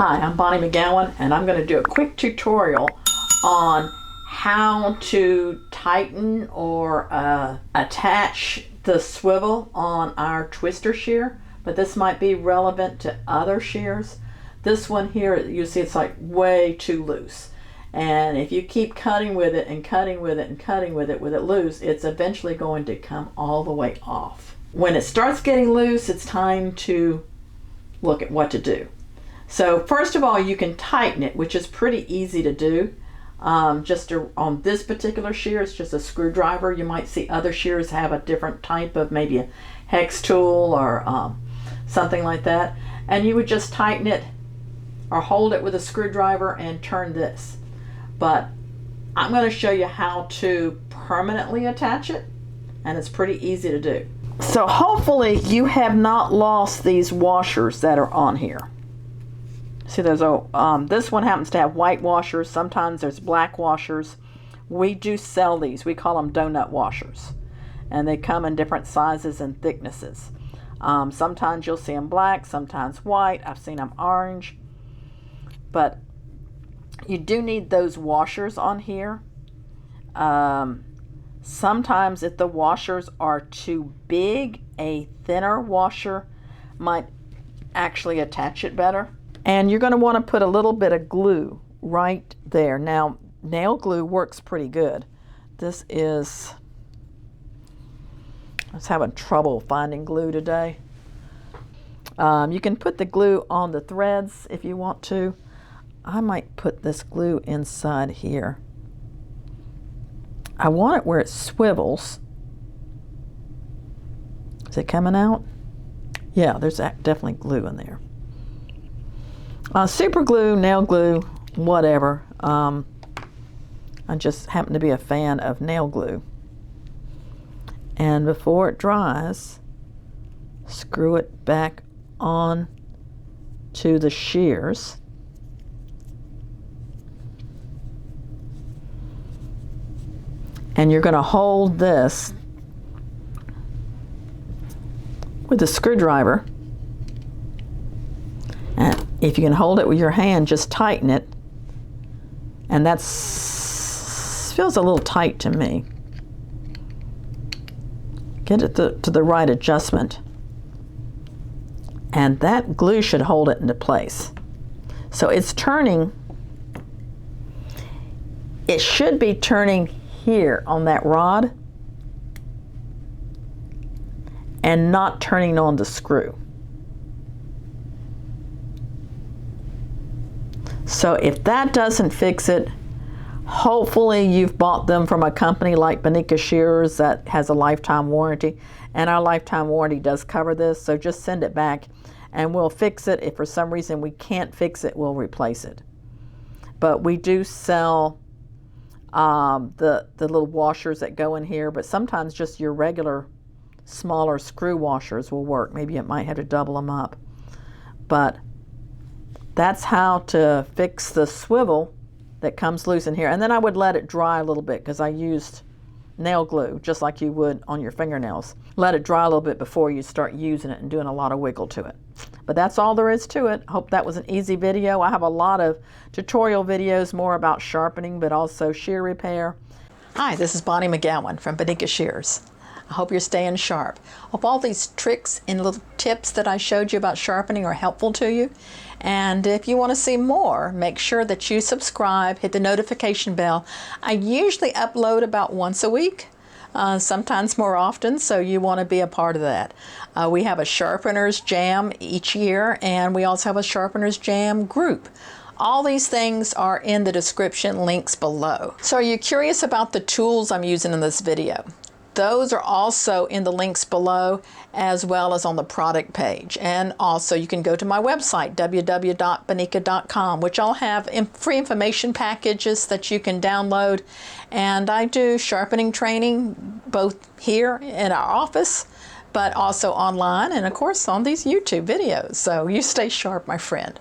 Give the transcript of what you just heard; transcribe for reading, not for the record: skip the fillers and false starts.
Hi, I'm Bonnie Megowan, and I'm going to do a quick tutorial on how to tighten or attach the swivel on our twister shear, but this might be relevant to other shears. This one here, you see it's like way too loose. And if you keep cutting with it and cutting with it and cutting with it loose, it's eventually going to come all the way off. When it starts getting loose, it's time to look at what to do. So first of all, you can tighten it, which is pretty easy to do. On this particular shear, it's just a screwdriver. You might see other shears have a different type of maybe a hex tool or something like that. And you would just tighten it or hold it with a screwdriver and turn this. But I'm going to show you how to permanently attach it, and it's pretty easy to do. So hopefully you have not lost these washers that are on here. See, there's this one happens to have white washers. Sometimes there's black washers. We do sell these. We call them donut washers. And they come in different sizes and thicknesses. Sometimes you'll see them black, sometimes white. I've seen them orange. But you do need those washers on here. Sometimes if the washers are too big, a thinner washer might actually attach it better. And you're going to want to put a little bit of glue right there. Now, nail glue works pretty good. I was having trouble finding glue today. You can put the glue on the threads if you want to. I might put this glue inside here. I want it where it swivels. Is it coming out? Yeah, there's definitely glue in there. Super glue, nail glue, whatever. I just happen to be a fan of nail glue. And before it dries, screw it back on to the shears. And you're going to hold this with a screwdriver. And if you can hold it with your hand, just tighten it. And that feels a little tight to me. Get it to the right adjustment. And that glue should hold it into place. So it's turning. It should be turning here on that rod and not turning on the screw. So if that doesn't fix it, hopefully you've bought them from a company like Bonika Shears that has a lifetime warranty, and our lifetime warranty does cover this, so just send it back and we'll fix it. If for some reason we can't fix it, we'll replace it. But we do sell the little washers that go in here, but sometimes just your regular smaller screw washers will work. Maybe it might have to double them up. But that's how to fix the swivel that comes loose in here. And then I would let it dry a little bit because I used nail glue just like you would on your fingernails. Let it dry a little bit before you start using it and doing a lot of wiggle to it. But that's all there is to it. Hope that was an easy video. I have a lot of tutorial videos more about sharpening, but also shear repair. Hi, this is Bonnie Megowan from Bonika Shears. I hope you're staying sharp. Hope all these tricks and little tips that I showed you about sharpening are helpful to you. And if you want to see more, make sure that you subscribe, hit the notification bell. I usually upload about once a week, sometimes more often, so you want to be a part of that. We have a Sharpener's Jam each year, and we also have a Sharpener's Jam group. All these things are in the description links below. So are you curious about the tools I'm using in this video? Those are also in the links below, as well as on the product page. And also you can go to my website, www.bonika.com, which I'll have free information packages that you can download. And I do sharpening training both here in our office, but also online, and of course on these YouTube videos. So you stay sharp, my friend.